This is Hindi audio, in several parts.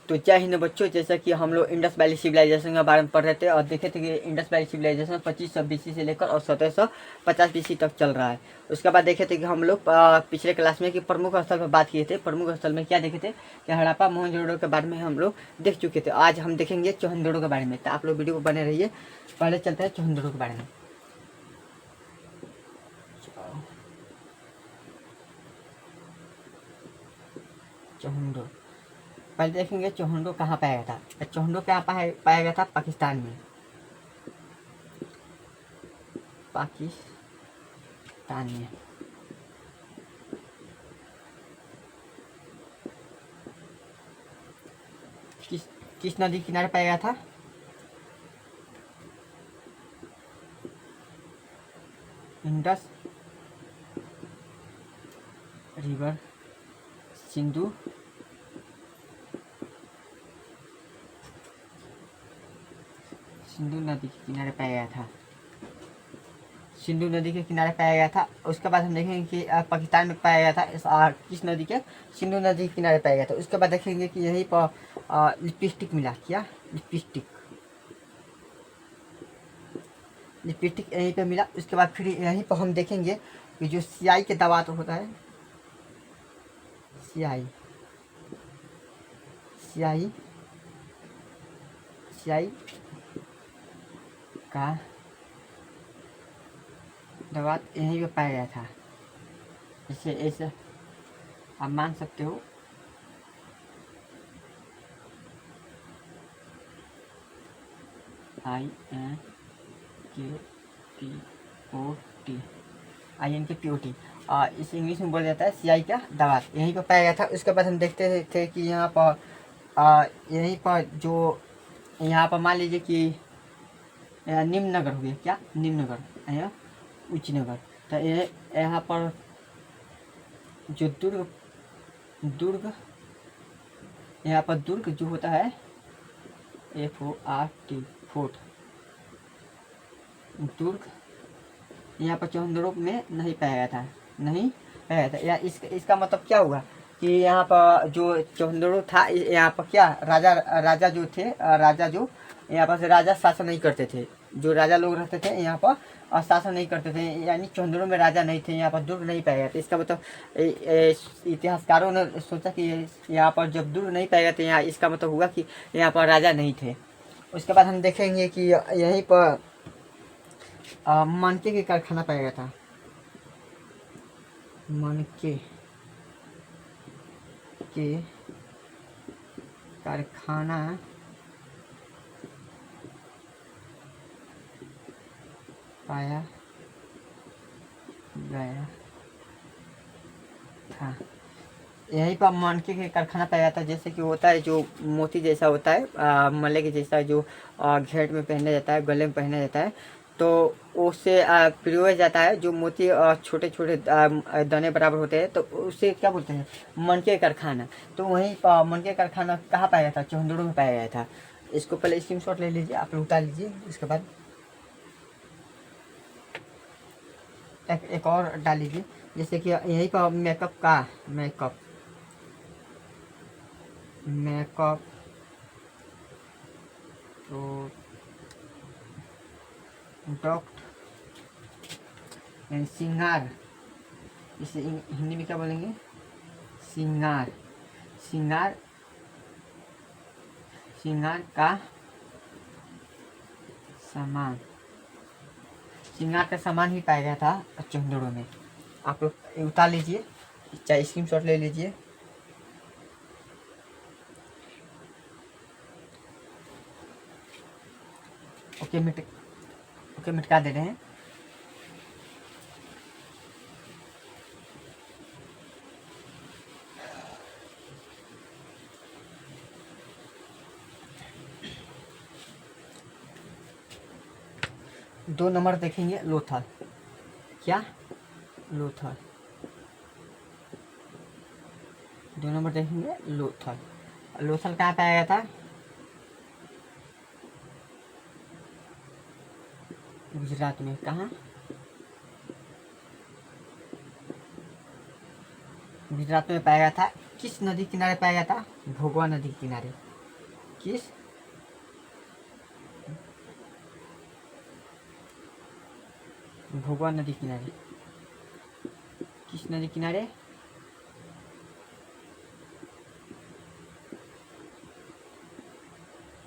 तो जय हिंद बच्चों, जैसा कि हम लोग इंडस वैली सिविलाइजेशन के बारे में पढ़ रहे थे और देखे थे कि इंडस वैली सिविलाइजेशन 2500 BC से लेकर और 1750 BC तक चल रहा है। उसके बाद देखे थे कि हम लोग पिछले क्लास में कि प्रमुख स्थल पर बात किए थे। प्रमुख स्थल में क्या देखे थे कि हड़प्पा मोहनजोदड़ो के बारे में हम लोग देख चुके थे। आज हम देखेंगे चौहनदड़ो के बारे में, तो आप लोग वीडियो को बने रहिए। पहले चलते हैं चौहनदड़ो के बारे में। चौहनदड़ो पहले देखेंगे चौहनदड़ो कहाँ पाया गया था। चौहनदड़ो कहाँ पाया गया था? पाकिस्तान में। पाकिस्तान में किस नदी किनारे पाया गया था? इंडस रिवर, सिंधु नदी के किनारे पाया गया था। सिंधु नदी के किनारे पाया गया था। उसके बाद हम देखेंगे कि पाकिस्तान में पाया गया था। किस नदी के? सिंधु नदी के किनारे पाया गया था। उसके बाद देखेंगे कि यहीं पर लिपस्टिक मिला। क्या? लिपस्टिक यहीं पे मिला। उसके बाद फिर यहीं पर हम देखेंगे कि जो सियाई के दवा तो होता है, सियाई का दवा यहीं पे पाया गया था। इसे ऐसे आप मान सकते हो। INKPOT इस इंग्लिश में बोला जाता है सियाई का दवा, यहीं पर पाया गया था। उसके बाद हम देखते थे कि यहाँ पर यहीं पर जो यहाँ पर मान लीजिए कि निम्न नगर हो गया। क्या? निम्न नगर या उच्च नगर। तो यहाँ पर जो दुर्ग यहाँ पर दुर्ग जो होता है FORT फोर्ट, दुर्ग यहाँ पर चौहनदड़ो में नहीं पाया गया था। या इसका मतलब क्या हुआ कि यहाँ पर जो चौहनदड़ो था, यहाँ पर क्या राजा जो थे, यहाँ पर से राजा शासन नहीं करते थे। जो राजा लोग रहते थे यहाँ पर शासन नहीं करते थे, यानी चौहनदड़ो में राजा नहीं थे। यहाँ पर दुर्ग नहीं पाया गया था। इसका मतलब इतिहासकारों ने सोचा कि यहाँ पर जब दुर्ग नहीं पाया गया था, यहाँ इसका मतलब हुआ कि यहाँ पर राजा नहीं थे। उसके बाद हम देखेंगे कि यहीं पर मनके के कारखाना पाया गया था। मनके के कारखाना पाया गया था। यहीं पर मनके के कारखाना पाया जाता है। जैसे कि होता है जो मोती जैसा होता है, मले के जैसा, जो घेट में पहना जाता है, गले में पहना जाता है, तो उससे पिरोया जाता है। जो मोती छोटे छोटे दाने बराबर होते हैं, तो उससे क्या बोलते हैं? मनके कारखाना। तो वहीं मनके कारखाना कहाँ पाया गया था? चौहनदड़ो में पाया गया था। इसको पहले स्क्रीनशॉट ले लीजिए, आप लोग उतार लीजिए। उसके बाद एक और डाल लीजिए। जैसे कि यहीं पर मेकअप प्रोडक्ट एंड श्रृंगार, इसे हिंदी में क्या बोलेंगे? श्रृंगार का सामान। श्रृंगार का सामान ही पाया गया था चौहनदड़ो में। आप लोग उतार लीजिए, चाहे स्क्रीनशॉट ले लीजिए। ओके, मिटका दे रहे हैं। दो नंबर देखेंगे लोथल। क्या? लोथल। दो नंबर देखेंगे लोथल कहाँ पाया गया था? गुजरात में। कहाँ? गुजरात में पाया गया था। किस नदी किनारे पाया गया था? भोगवा नदी किनारे। किस भोगवा नदी किनारे, किस नदी किनारे,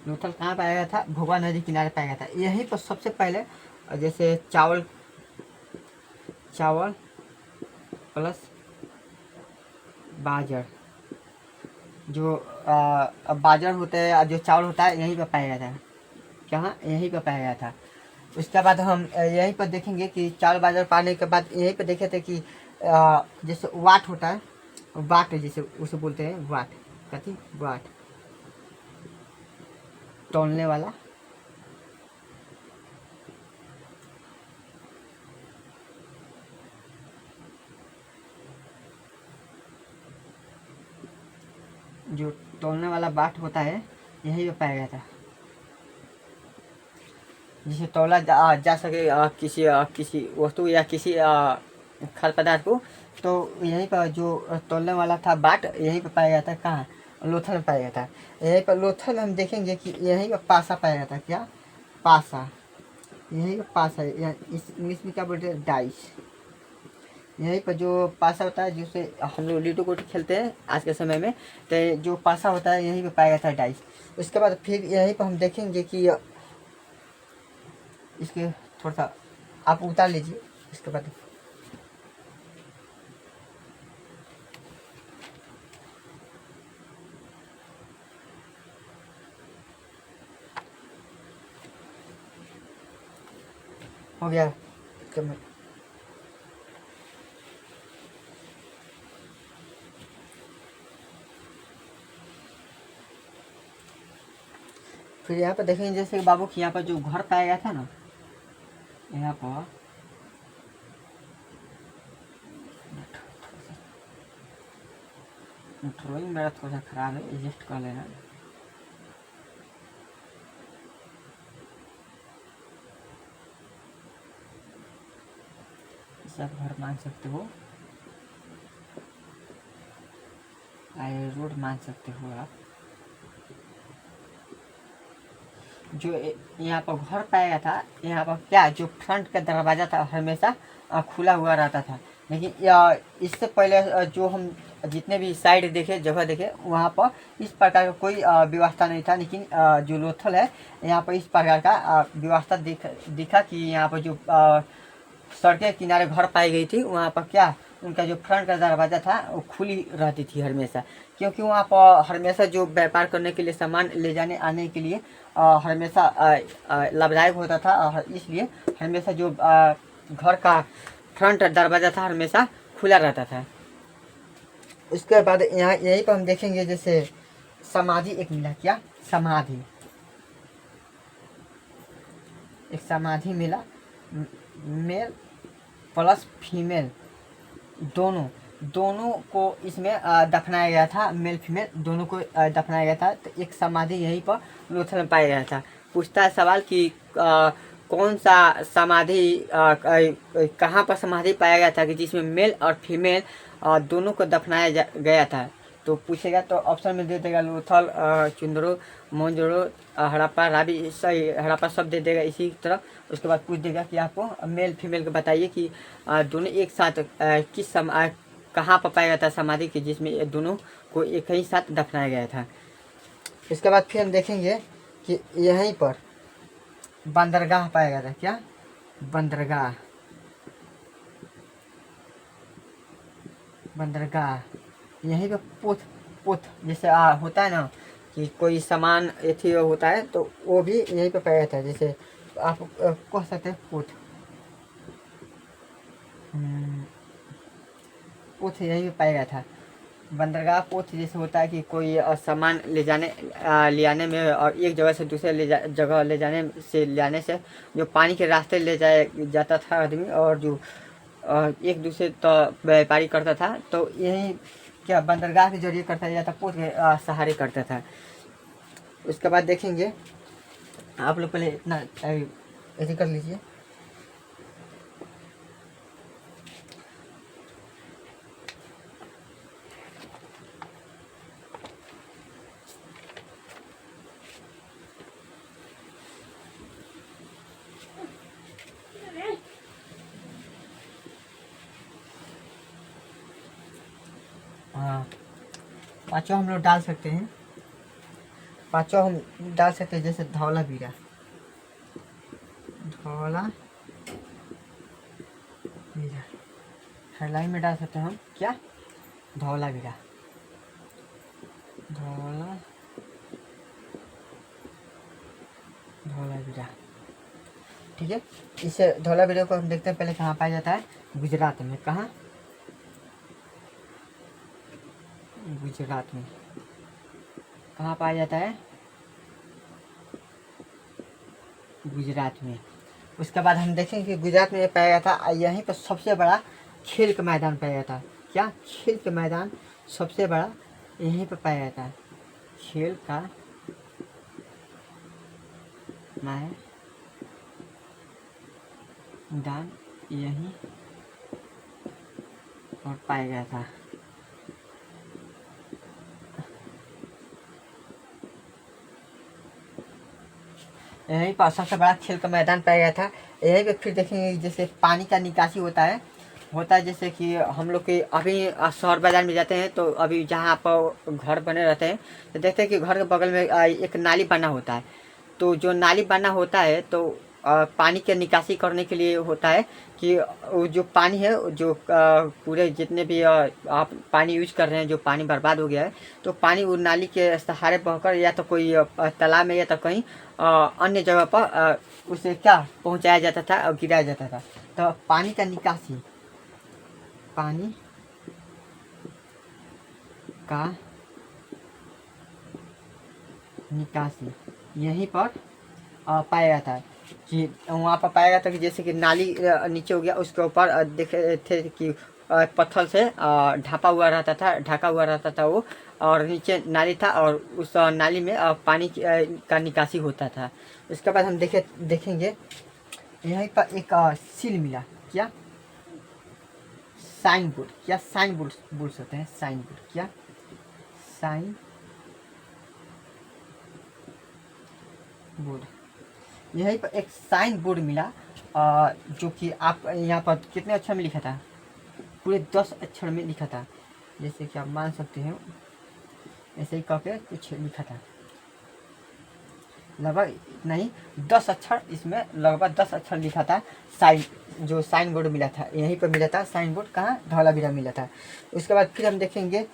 लोथल कहाँ पाया गया था? भोगवा नदी किनारे पाया गया था। यहीं पर सबसे पहले जैसे चावल चावल प्लस बाजर, जो बाजर होते हैं, जो चावल होता है, यहीं पर पाया गया था। कहाँ? यहीं पर पाया गया था। उसके बाद हम यहीं पर देखेंगे कि चावल बाजरा पाने के बाद यहीं पर देखे थे कि जैसे वाट होता है, वाट जैसे उसे बोलते हैं, वाट कथी, वाट तौलने वाला, जो तौलने वाला बाट होता है, यहीं पे पाया गया था, जिसे तौला जा सके किसी वस्तु या किसी खाद्य पदार्थ को। तो यहीं पर जो तौलने वाला था बाट, यहीं पर पाया गया था। कहाँ? लोथल में पाया गया था। यहीं पर लोथल हम देखेंगे कि यहीं पर पासा पाया गया था। क्या? पासा, यहीं पर पासा, इस इंग्लिश में क्या बोलते हैं? डाइस। यहीं पर जो पासा होता है, जिससे हम लोग लीडो गोटी खेलते हैं आज के समय में, तो जो पासा होता है यहीं पे पाया जाता है, डाइस। उसके बाद फिर यहीं पर हम देखेंगे कि इसके थोड़ा सा आप उतार लीजिए। इसके बाद हो गया। फिर यहाँ पर देखेंगे जैसे बाबू की यहाँ पर जो घर पाया गया था ना, यहाँ पर ड्राइंग मेरा थोड़ा सा खराब है, एडजस्ट कर लेना। इसे आप घर मान सकते हो, रोड मान सकते हो आप। जो यहाँ पर घर पाया गया था, यहाँ पर क्या, जो फ्रंट का दरवाज़ा था हमेशा खुला हुआ रहता था। लेकिन इससे पहले जो हम जितने भी साइड देखे, जगह देखे, वहाँ पर इस प्रकार का कोई व्यवस्था नहीं था। लेकिन जो लोथल है, यहाँ पर इस प्रकार का व्यवस्था दिखा कि यहाँ पर जो सड़क के किनारे घर पाई गई थी, वहाँ पर क्या, उनका जो फ्रंट का दरवाज़ा था वो खुली रहती थी हमेशा। क्योंकि वहाँ पर हमेशा जो व्यापार करने के लिए, सामान ले जाने आने के लिए हमेशा लाभदायक होता था, और इसलिए हमेशा जो घर का फ्रंट दरवाज़ा था हमेशा खुला रहता था। उसके बाद यहाँ यहीं पर हम देखेंगे जैसे समाधि एक मिला। क्या? समाधि, एक समाधि मिला, मेल प्लस फीमेल, दोनों को इसमें दफनाया गया था। मेल फीमेल दोनों को दफनाया गया था। तो एक समाधि यहीं पर लोथल में पाया गया था। पूछता है सवाल कि कौन सा समाधि कहाँ पर समाधि पाया गया था कि जिसमें मेल और फीमेल दोनों को दफनाया गया था। तो पूछेगा तो ऑप्शन में दे देगा लोथल, चुंदरो, मोहनजोदड़ो, हड़प्पा, रावी, सही हड़प्पा सब दे देगा इसी तरफ। उसके बाद पूछ देगा कि आपको मेल फीमेल को बताइए कि दोनों एक साथ किस कहाँ पर पाया गया था समाधि की, जिसमें दोनों को एक ही साथ दफनाया गया था। इसके बाद फिर हम देखेंगे कि यहीं पर बंदरगाह पाया गया था। क्या? बंदरगाह, बंदरगाह यहीं पे पोत, पोत जैसे होता है ना कि कोई सामान एथी होता है, तो वो भी यहीं पे पाया जाता है। जैसे आप कह सकते हैं पोत, पोत यहीं पे पाया गया था। बंदरगाह पोत जैसे होता है कि कोई सामान ले आने में, और एक जगह से दूसरे जगह ले जाने से जो पानी के रास्ते जाता था आदमी, और जो एक दूसरे तो व्यापारी करता था, तो यही क्या बंदरगाह के जरिए करता जाता, पोत के सहारे करता था। उसके बाद देखेंगे, आप लोग पहले इतना ऐसे कर लीजिए। पाँचों हम लोग डाल सकते हैं, पाँचों हम डाल सकते हैं, जैसे धौला बीरा, धौला बीरा हेडलाइन में डाल सकते हैं हम क्या, धौला बीरा, धौला धौला बीरा। ठीक है, इस धौला बीरा को हम देखते हैं पहले कहाँ पाया जाता है, गुजरात में। कहाँ, गुजरात में। कहाँ पाया जाता है, गुजरात में। उसके बाद हम देखेंगे कि गुजरात में पाया गया था, यहीं पर सबसे बड़ा खेल का मैदान पाया जाता है। क्या, खेल का मैदान सबसे बड़ा यहीं पर पाया जाता है, खेल का मैदान यहीं और पाया गया था। यहीं पर सबसे बड़ा खेल का मैदान पाया गया था। यहीं पे फिर देखेंगे जैसे पानी का निकासी होता है, जैसे कि हम लोग के अभी शहर बाजार में जाते हैं तो अभी जहाँ पर घर बने रहते हैं तो देखते हैं कि घर के बगल में एक नाली बना होता है। तो जो नाली बना होता है तो पानी के निकासी करने के लिए होता है कि वो जो पानी है, जो पूरे जितने भी आप पानी यूज कर रहे हैं, जो पानी बर्बाद हो गया है, तो पानी वो नाली के सहारे बहकर या तो कोई तालाब में या तो कहीं अन्य जगह पर उसे क्या पहुंचाया जाता था और गिराया जाता था। तो पानी का निकासी, पानी का निकासी यहीं पर पाया जाता है कि वहाँ पर पाया जाता है कि जैसे कि नाली नीचे हो गया, उसके ऊपर देखे थे कि पत्थर से ढका हुआ रहता था वो, और नीचे नाली था और उस नाली में पानी का निकासी होता था। उसके बाद हम देखेंगे यहीं पर एक सील मिला, क्या, साइन बोर्ड, क्या साइन बोर्ड बोल सकते हैं, साइन बोर्ड, क्या साइन बोर्ड। यहीं पर एक साइन बोर्ड मिला जो कि आप यहाँ पर कितने अक्षर में लिखा था, पूरे 10 अक्षर में लिखा था, जैसे कि आप मान सकते हैं ऐसे ही करके कुछ लिखा था, लगभग नहीं 10 अक्षर, इसमें लगभग 10 अक्षर लिखा था। जो साइन बोर्ड मिला था यहीं पर मिला था, साइन बोर्ड कहाँ, धौलावीरा मिला था। उसके बाद फिर हम देखेंगे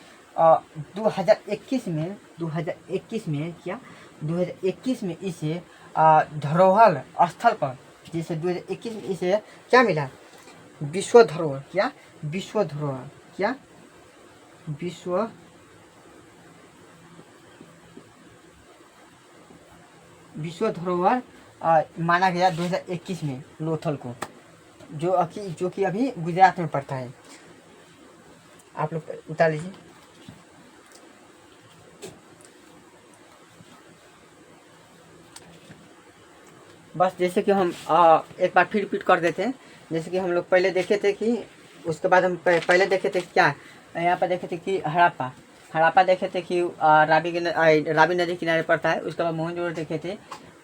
2021 में क्या, 2021 में इसे धरोहर स्थल पर, जैसे 2021 में इसे क्या मिला, विश्व धरोहर, क्या विश्व धरोहर, क्या विश्व धरोहर माना गया 2021 में लोथल को, जो कि अभी गुजरात में पड़ता है। आप लोग उतार लीजिए। बस जैसे कि हम एक बार फिर रिपीट कर देते हैं, जैसे कि हम लोग पहले देखे थे कि, उसके बाद हम पहले देखे थे क्या, यहाँ पर देखे थे कि हड़प्पा देखे थे कि रावी नदी किनारे पड़ता है। उसके बाद मोहनजोदड़ो देखे थे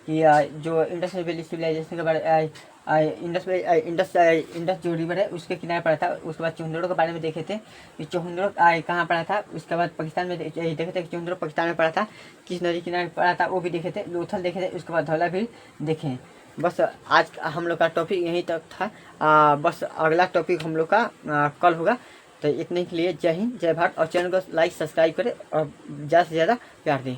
कि जो इंडस वैली सिविलाइजेशन के बारे इंडस जो रिवर है उसके किनारे पड़ा था। उसके बाद चौहंदड़ो के बारे में देखे थे कि चौहंदड़ो कहाँ पड़ा था। उसके बाद पाकिस्तान में देखे थे कि चौहंदड़ो पाकिस्तान में पड़ा था, किस नदी किनारे पड़ा था वो भी देखे थे। लोथल देखे थे, उसके बाद धौला भी देखे। बस आज हम लोग का टॉपिक यहीं तक था। बस अगला टॉपिक हम लोग का कल होगा। तो इतने के लिए जय हिंद, जय भारत, और चैनल को लाइक सब्सक्राइब करें और ज़्यादा से ज़्यादा प्यार दें।